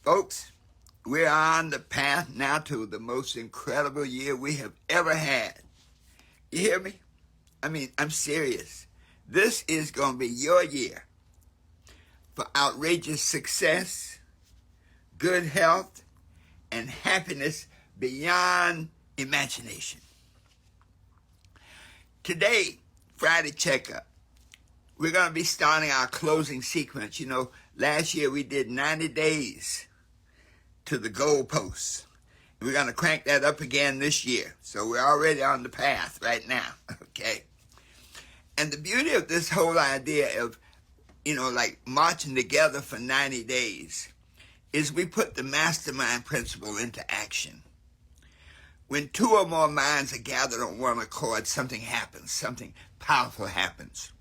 Folks, we're on the path now to the most incredible year we have ever had. You hear me? I mean, I'm serious. This is going to be your year for outrageous success, good health, and happiness beyond imagination. Today, Friday Checkup, we're going to be starting our closing sequence. You know, last year we did 90 days to the goalposts. We're going to crank that up again this year. So we're already on the path right now, okay? And the beauty of this whole idea of, like marching together for 90 days is we put the mastermind principle into action. When two or more minds are gathered on one accord, something happens, something powerful happens.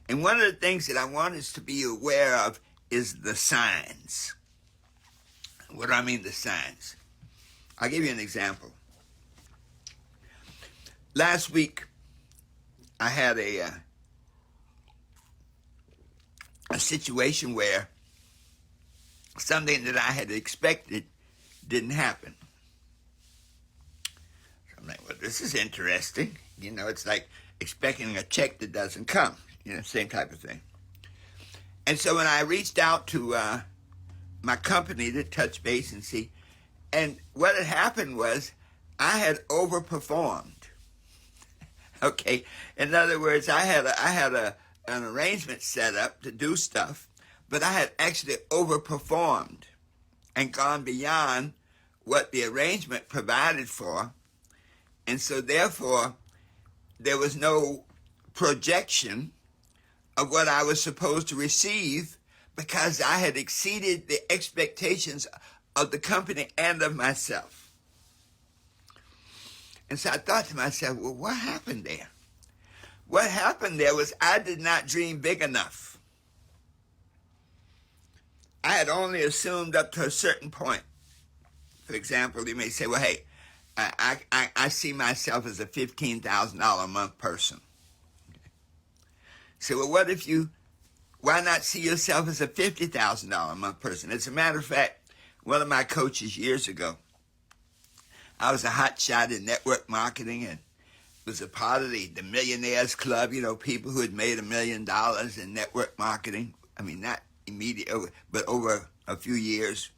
And one of the things that I want us to be aware of is the signs. What do I mean, the signs? I'll give you an example. Last week, I had a situation where something that I had expected didn't happen. So I'm like, well, this is interesting. It's like expecting a check that doesn't come. Same type of thing. And so when I reached out to my company to touch base and see, and what had happened was I had overperformed. Okay, in other words, I had an arrangement set up to do stuff, but I had actually overperformed and gone beyond what the arrangement provided for, and so therefore there was no projection of what I was supposed to receive because I had exceeded the expectations of the company and of myself. And so I thought to myself, well, what happened there? What happened there was I did not dream big enough. I had only assumed up to a certain point. For example, you may say, well, hey, I see myself as a $15,000 a month person. So, well, why not see yourself as a $50,000 a month person? As a matter of fact, one of my coaches years ago, I was a hot shot in network marketing and was a part of the Millionaires Club, people who had made $1 million in network marketing. I mean, not immediately, but over a few years.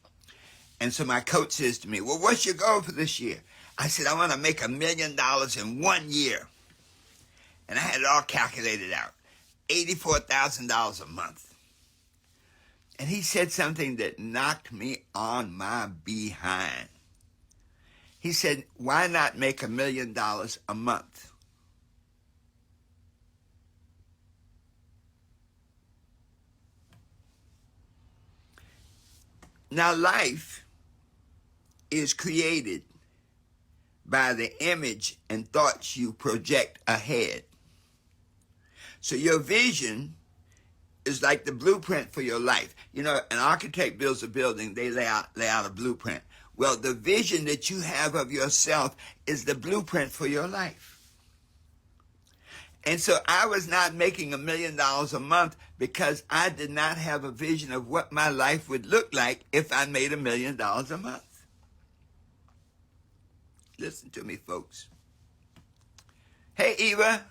And so my coach says to me, well, what's your goal for this year? I said, I want to make $1 million in 1 year. And I had it all calculated out. $84,000 a month. And he said something that knocked me on my behind. He said, why not make $1 million a month? Now, life is created by the image and thoughts you project ahead. So your vision is like the blueprint for your life. An architect builds a building, they lay out a blueprint. Well, the vision that you have of yourself is the blueprint for your life. And so I was not making $1 million a month because I did not have a vision of what my life would look like if I made $1 million a month. Listen to me, folks. Hey, Eva,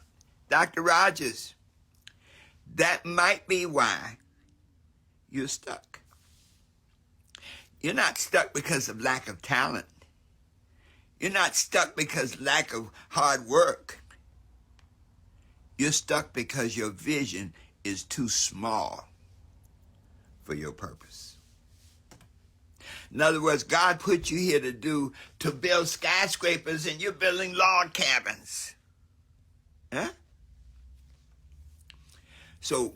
Dr. Rogers. That might be why you're stuck. You're not stuck because of lack of talent. You're not stuck because of lack of hard work. You're stuck because your vision is too small for your purpose. In other words, God put you here to build skyscrapers and you're building log cabins. Huh? So,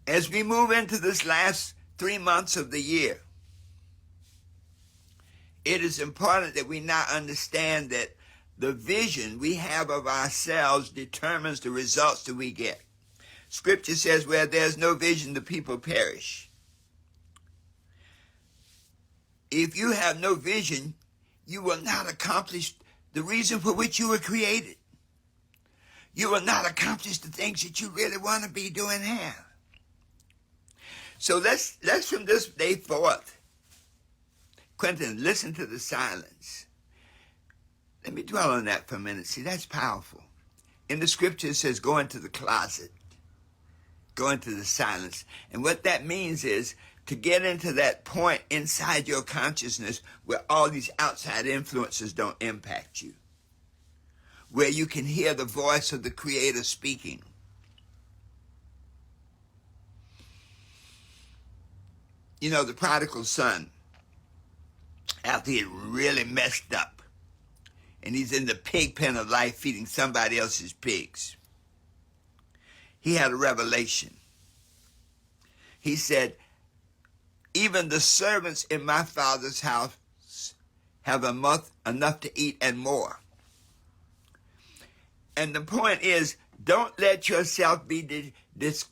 as we move into this last 3 months of the year, it is important that we now understand that the vision we have of ourselves determines the results that we get. Scripture says, where there's no vision, the people perish. If you have no vision, you will not accomplish the reason for which you were created. You will not accomplish the things that you really want to be doing now. So let's from this day forth, Quentin, listen to the silence. Let me dwell on that for a minute. See, that's powerful. In the scripture, it says, go into the closet. Go into the silence. And what that means is to get into that point inside your consciousness where all these outside influences don't impact you. Where you can hear the voice of the Creator speaking. You know, the prodigal son, after he had really messed up, and he's in the pig pen of life feeding somebody else's pigs, he had a revelation. He said, even the servants in my father's house have enough to eat and more. And the point is, don't let yourself be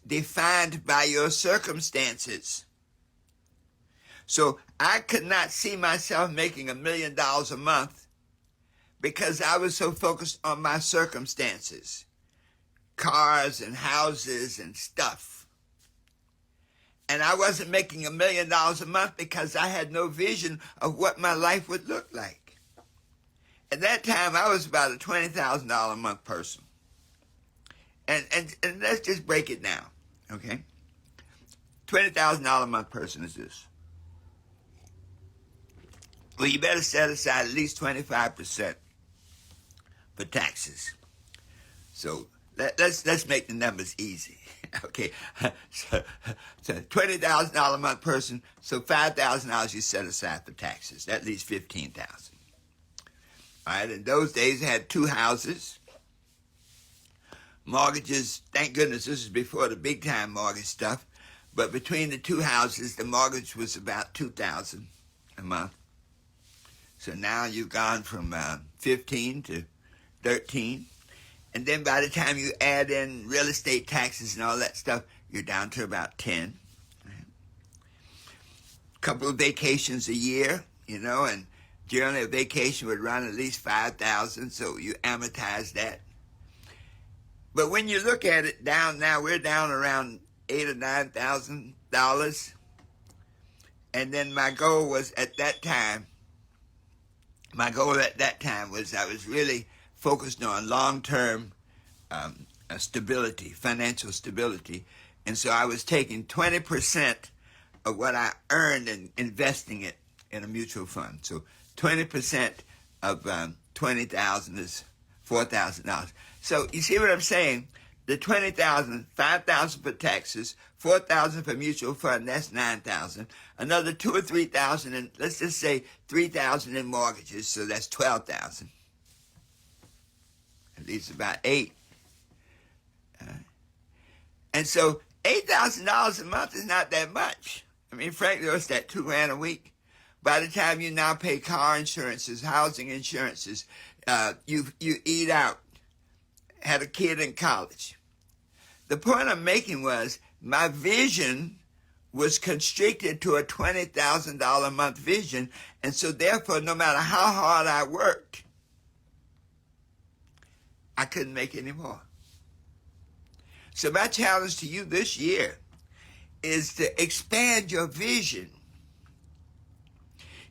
defined by your circumstances. So I could not see myself making $1 million a month because I was so focused on my circumstances, cars and houses and stuff. And I wasn't making $1 million a month because I had no vision of what my life would look like. At that time, I was about a $20,000 a month person. And let's just break it down, okay? $20,000 a month person is this. Well, you better set aside at least 25% for taxes. So let's make the numbers easy. Okay, so $20,000 a month person, so $5,000 you set aside for taxes. That leaves $15,000. All right, in those days, I had 2 houses. Mortgages, thank goodness this is before the big time mortgage stuff, but between the 2 houses, the mortgage was about $2,000 a month. So now you've gone from 15 to 13. And then by the time you add in real estate taxes and all that stuff, you're down to about 10. A couple of vacations a year, you know, and generally a vacation would run at least $5,000, so you amortize that. But when you look at it down now, we're down around $8,000 or $9,000. And then my goal at that time was I was really focused on long-term stability, financial stability. And so I was taking 20% of what I earned and investing it in a mutual fund. So 20% of 20,000 is $4,000. So you see what I'm saying? The 20,000, 5,000 for taxes, 4,000 for mutual fund, that's 9,000. Another 2,000 or 3,000, and let's just say 3,000 in mortgages, so that's 12,000. At least about 8. And so $8,000 a month is not that much. I mean, frankly, what's that, $2,000 a week? By the time you now pay car insurances, housing insurances, you eat out, had a kid in college. The point I'm making was my vision was constricted to a $20,000 a month vision, and so therefore, no matter how hard I worked, I couldn't make any more. So my challenge to you this year is to expand your vision.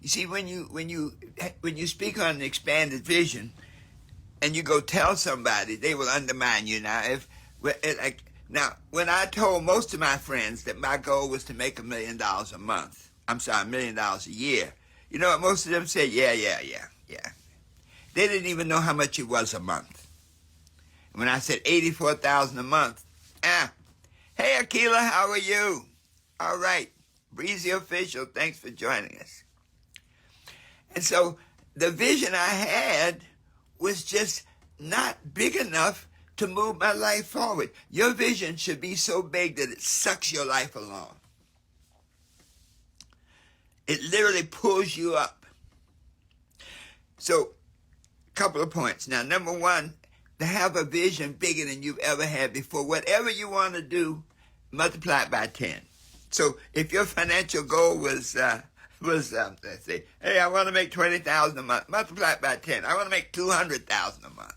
You see, when you speak on an expanded vision, and you go tell somebody, they will undermine you. Now, when I told most of my friends that my goal was to make $1 million a month, $1 million a year, you know what most of them said? Yeah. They didn't even know how much it was a month. When I said $84,000 a month, hey, Akila, how are you? All right, Breezy Official, thanks for joining us. And so the vision I had was just not big enough to move my life forward. Your vision should be so big that it sucks your life along. It literally pulls you up. So, a couple of points. Now, number one, to have a vision bigger than you've ever had before. Whatever you want to do, multiply it by 10. So, if your financial goal was let's say, hey, I want to make $20,000 a month. Multiply it by 10. I want to make $200,000 a month.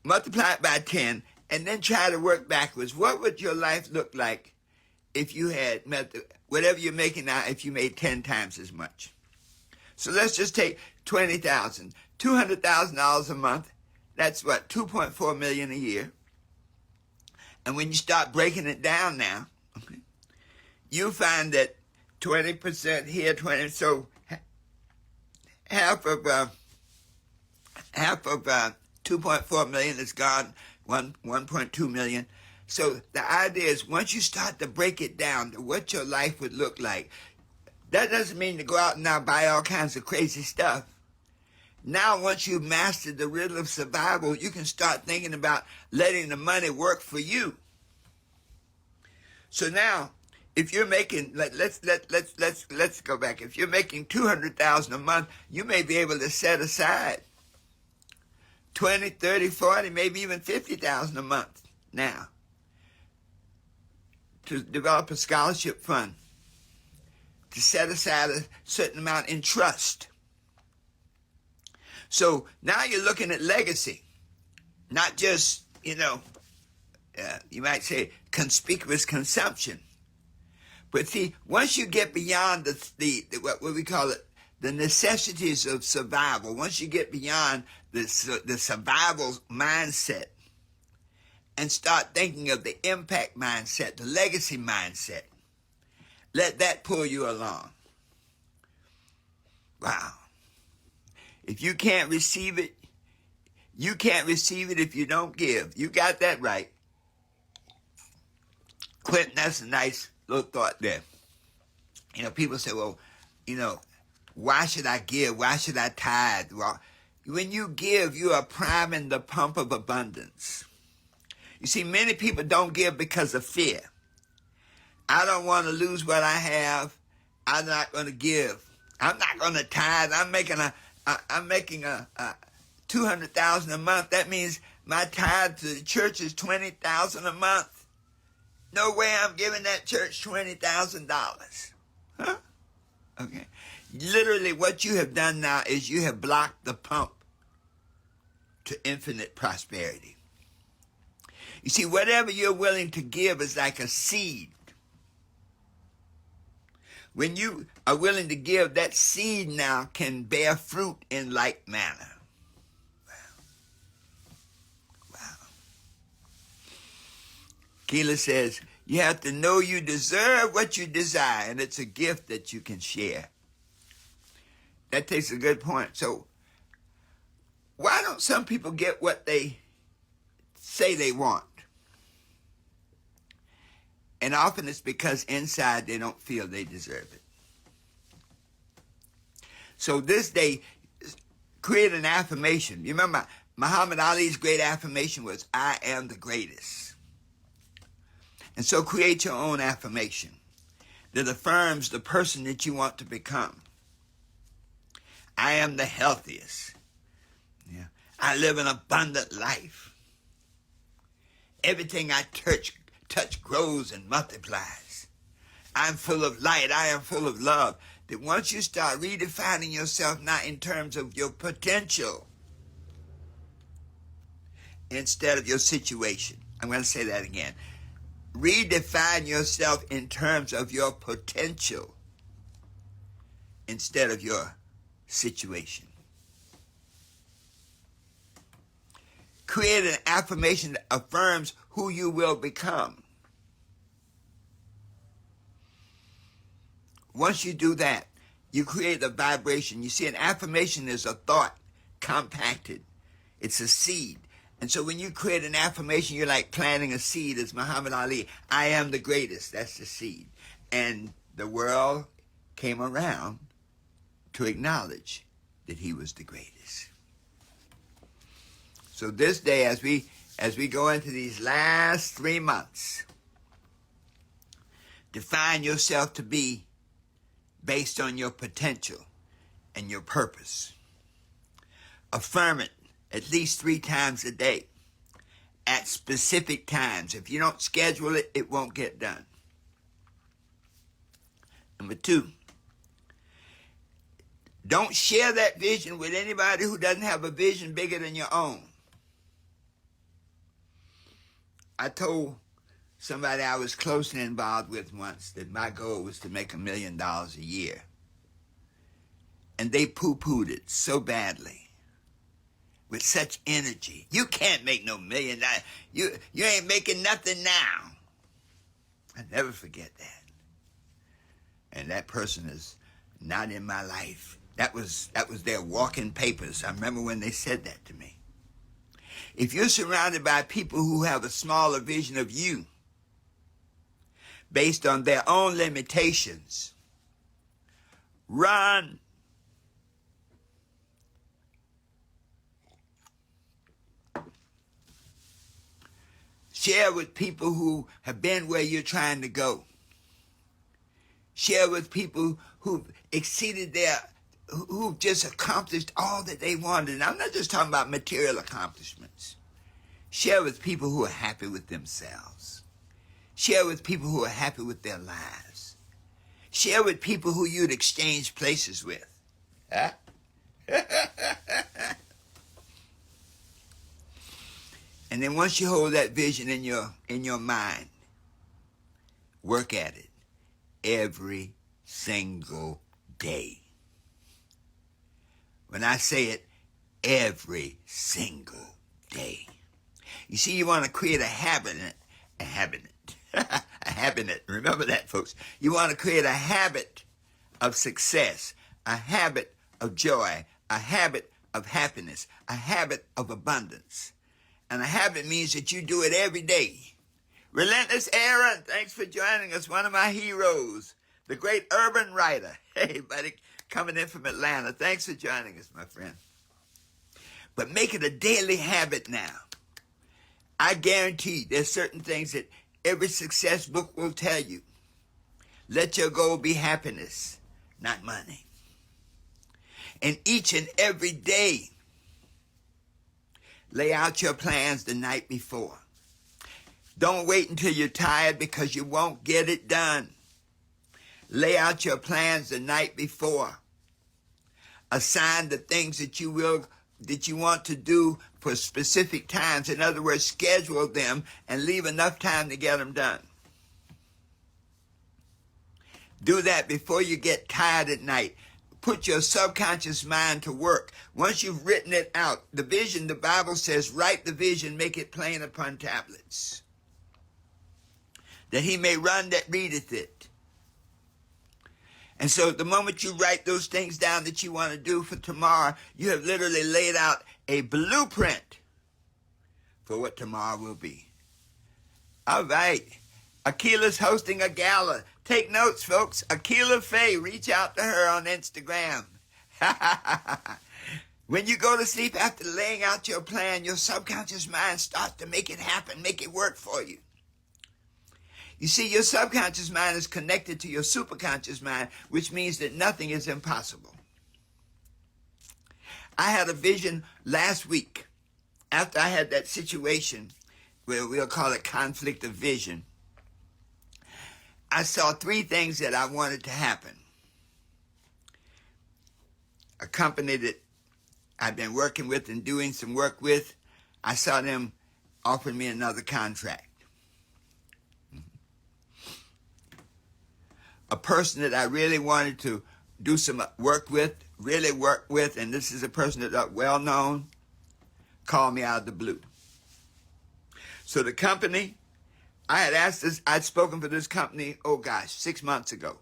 Multiply it by 10 and then try to work backwards. What would your life look like if you had met whatever you're making now, if you made 10 times as much? So let's just take $20,000, $200,000 a month. That's what, $2.4 million a year. And when you start breaking it down now, okay, you find that 20% here, 20. So half of 2.4 million is gone. 1.2 million. So the idea is, once you start to break it down to what your life would look like, that doesn't mean to go out and now buy all kinds of crazy stuff. Now, once you've mastered the riddle of survival, you can start thinking about letting the money work for you. So now, if you're making, let's go back. If you're making $200,000 a month, you may be able to set aside 20, 30, 40, maybe even $50,000 a month now to develop a scholarship fund, to set aside a certain amount in trust. So now you're looking at legacy, not just, you might say conspicuous consumption. But see, once you get beyond the what we call it, the necessities of survival, once you get beyond the survival mindset and start thinking of the impact mindset, the legacy mindset, let that pull you along. Wow. If you can't receive it, you can't receive it if you don't give. You got that right. Quentin, that's a nice little thought there. People say, well, why should I give? Why should I tithe? Well, when you give, you are priming the pump of abundance. You see, many people don't give because of fear. I don't want to lose what I have. I'm not going to give. I'm not going to tithe. I'm making a $200,000 a month. That means my tithe to the church is $20,000 a month. No way I'm giving that church $20,000. Huh? Okay. Literally, what you have done now is you have blocked the pump to infinite prosperity. You see, whatever you're willing to give is like a seed. When you are willing to give, that seed now can bear fruit in like manner. Wow. Keela says, you have to know you deserve what you desire, and it's a gift that you can share. That takes a good point. So, why don't some people get what they say they want? And often it's because inside they don't feel they deserve it. So this day, create an affirmation. You remember Muhammad Ali's great affirmation was, I am the greatest. And so create your own affirmation that affirms the person that you want to become. I am the healthiest. Yeah. I live an abundant life. Everything I touch grows and multiplies. I'm full of light. I am full of love. That once you start redefining yourself, not in terms of your potential, instead of your situation. I'm going to say that again. Redefine yourself in terms of your potential instead of your situation. Create an affirmation that affirms who you will become. Once you do that, you create a vibration. You see, an affirmation is a thought compacted. It's a seed. And so when you create an affirmation, you're like planting a seed. As Muhammad Ali, I am the greatest. That's the seed. And the world came around to acknowledge that he was the greatest. So this day, as we go into these last 3 months, define yourself to be based on your potential and your purpose. Affirm it at least 3 times a day at specific times. If you don't schedule it, it won't get done. Number 2, don't share that vision with anybody who doesn't have a vision bigger than your own. I told somebody I was closely involved with once that my goal was to make $1 million a year. And they poo-pooed it so badly, with such energy. You can't make no $1 million. You ain't making nothing now. I never forget that. And that person is not in my life. That was their walking papers. I remember when they said that to me. If you're surrounded by people who have a smaller vision of you, based on their own limitations, run. Share with people who have been where you're trying to go. Share with people who've exceeded who've just accomplished all that they wanted. And I'm not just talking about material accomplishments. Share with people who are happy with themselves. Share with people who are happy with their lives. Share with people who you'd exchange places with. Huh? And then once you hold that vision in your mind, work at it every single day. When I say it, every single day. You see, you want to create a habit. Remember that, folks. You want to create a habit of success, a habit of joy, a habit of happiness, a habit of abundance. And a habit means that you do it every day. Relentless Aaron, thanks for joining us. One of my heroes, the great urban writer. Hey, buddy, coming in from Atlanta. Thanks for joining us, my friend. But make it a daily habit now. I guarantee there's certain things that every success book will tell you. Let your goal be happiness, not money. And each and every day, lay out your plans the night before. Don't wait until you're tired because you won't get it done. Lay out your plans the night before. Assign the things that you want to do for specific times. In other words, schedule them and leave enough time to get them done. Do that before you get tired at night. Put your subconscious mind to work. Once you've written it out, the vision, the Bible says, write the vision, make it plain upon tablets, that he may run that readeth it. And so the moment you write those things down that you want to do for tomorrow, you have literally laid out a blueprint for what tomorrow will be. All right. Akila's hosting a gala. Take notes, folks. Akila Faye, reach out to her on Instagram. When you go to sleep after laying out your plan, your subconscious mind starts to make it happen, make it work for you. You see, your subconscious mind is connected to your superconscious mind, which means that nothing is impossible. I had a vision last week after I had that situation where we'll call it conflict of vision. I saw 3 things that I wanted to happen. A company that I've been working with and doing some work with, I saw them offer me another contract. A person that I really wanted to do some work with, and this is a person that's well known, called me out of the blue. So the company, I'd spoken for this company, 6 months ago.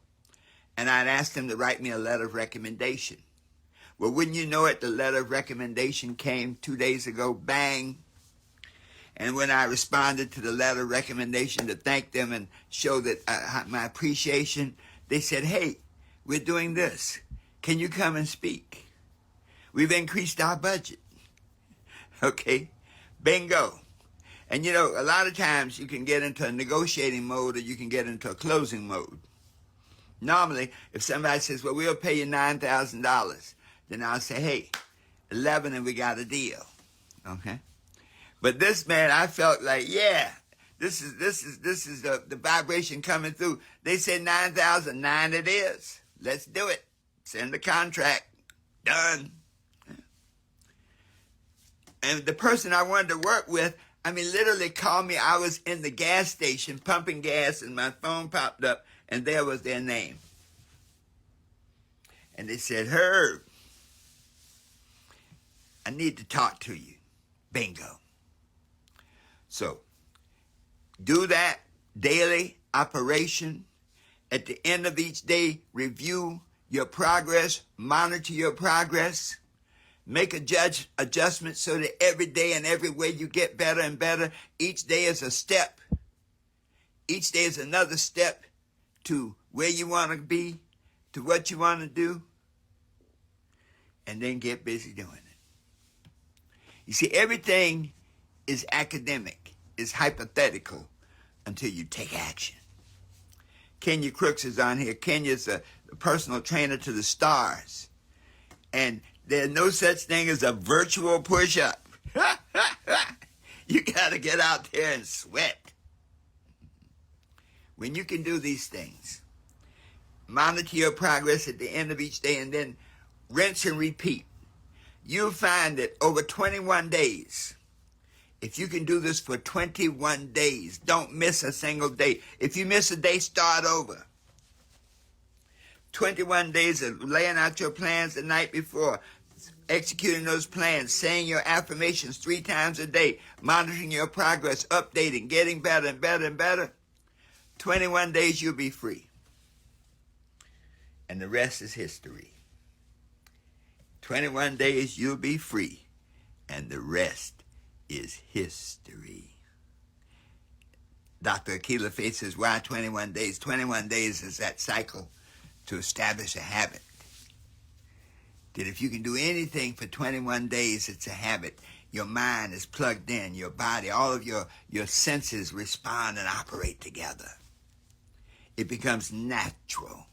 And I'd asked them to write me a letter of recommendation. Well, wouldn't you know it, the letter of recommendation came 2 days ago, bang. And when I responded to the letter of recommendation to thank them and show that my appreciation, they said, hey, we're doing this. Can you come and speak? We've increased our budget. Okay, bingo. And you know, a lot of times you can get into a negotiating mode or you can get into a closing mode. Normally, if somebody says, well, we'll pay you $9,000, then I'll say, hey, 11 and we got a deal. Okay? But this man, I felt like, yeah, this is the vibration coming through. They said 9,000, 9 it is. Let's do it. Send the contract. Done. And the person I wanted to work with, I mean, literally called me. I was in the gas station pumping gas, and my phone popped up, and there was their name. And they said, Herb, I need to talk to you. Bingo. So, do that daily operation. At the end of each day, review your progress, monitor your progress, make adjustments so that every day and every way you get better and better. Each day is a step. Each day is another step to where you want to be, to what you want to do, and then get busy doing it. You see, everything is academic, is hypothetical until you take action. Kenya Crooks is on here. Kenya's a personal trainer to the stars. And there's no such thing as a virtual push-up. You got to get out there and sweat. When you can do these things, monitor your progress at the end of each day and then rinse and repeat. You'll find that over 21 days, if you can do this for 21 days, don't miss a single day. If you miss a day, start over. 21 days of laying out your plans the night before, executing those plans, saying your affirmations 3 times a day, monitoring your progress, updating, getting better and better and better. 21 days you'll be free. And the rest is history. 21 days you'll be free. And the rest is history. Dr. Akila Faith says, why 21 days? 21 days is that cycle to establish a habit. That if you can do anything for 21 days, it's a habit. Your mind is plugged in, your body, all of your senses respond and operate together. It becomes natural.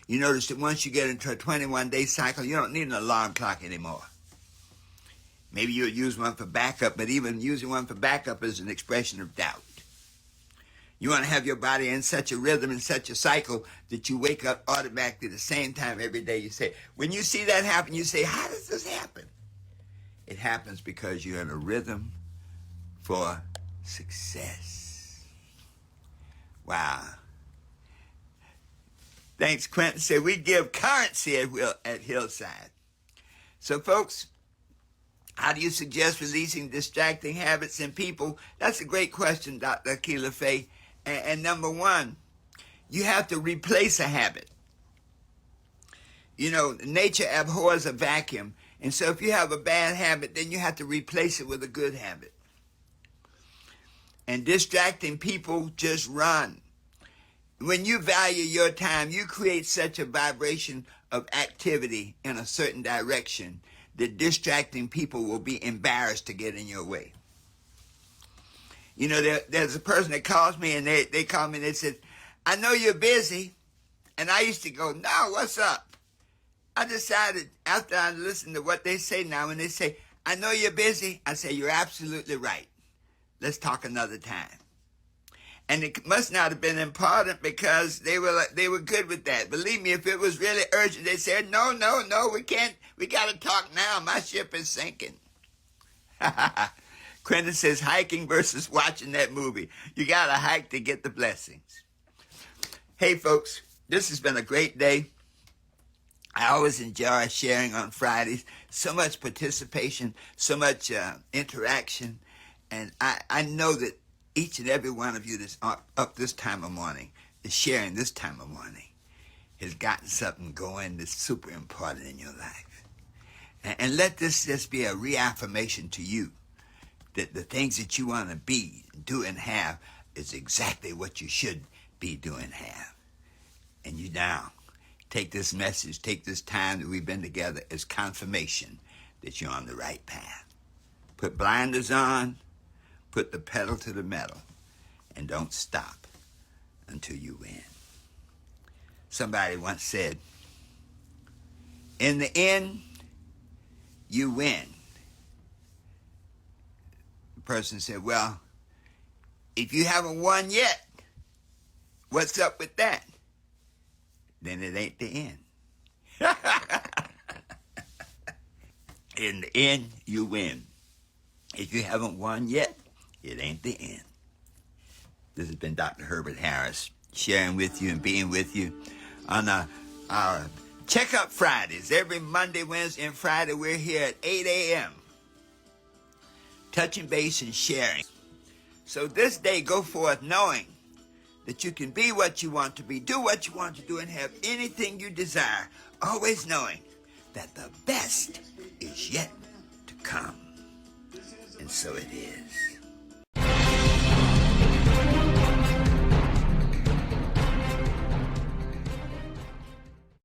You notice that once you get into a 21-day cycle, you don't need an alarm clock anymore. Maybe you'll use one for backup, but even using one for backup is an expression of doubt. You want to have your body in such a rhythm, in such a cycle, that you wake up automatically the same time every day. You say, when you see that happen, you say, how does this happen? It happens because you're in a rhythm for success. Wow. Thanks, Quentin. Said we give currency at Hillside. So, folks, how do you suggest releasing distracting habits in people? That's a great question, Dr. Akila Faye. And number one, you have to replace a habit. You know, nature abhors a vacuum. And so if you have a bad habit, then you have to replace it with a good habit. And distracting people just run. When you value your time, you create such a vibration of activity in a certain direction that distracting people will be embarrassed to get in your way. You know, there's a person that calls me and they call me and they said, I know you're busy. And I used to go, no, what's up? I decided after I listened to what they say now, when they say, I know you're busy, I say, you're absolutely right. Let's talk another time. And it must not have been important because they were good with that. Believe me, if it was really urgent, they said, no, we can't. We got to talk now. My ship is sinking. Quentin says hiking versus watching that movie. You got to hike to get the blessings. Hey, folks, this has been a great day. I always enjoy sharing on Fridays. So much participation, so much interaction. And I know that each and every one of you that's up this time of morning, is sharing this time of morning, has gotten something going that's super important in your life. And let this just be a reaffirmation to you that the things that you want to be, do, and have is exactly what you should be, do, and have. And you now take this message, take this time that we've been together as confirmation that you're on the right path. Put blinders on, put the pedal to the metal, and don't stop until you win. Somebody once said, in the end, you win. The person said, well, if you haven't won yet, what's up with that? Then it ain't the end. In the end, you win. If you haven't won yet, it ain't the end. This has been Dr. Herbert Harris sharing with you and being with you on our Checkup Fridays. Every Monday, Wednesday, and Friday, we're here at 8 a.m. touching base and sharing. So this day, go forth knowing that you can be what you want to be, do what you want to do, and have anything you desire, always knowing that the best is yet to come. And so it is.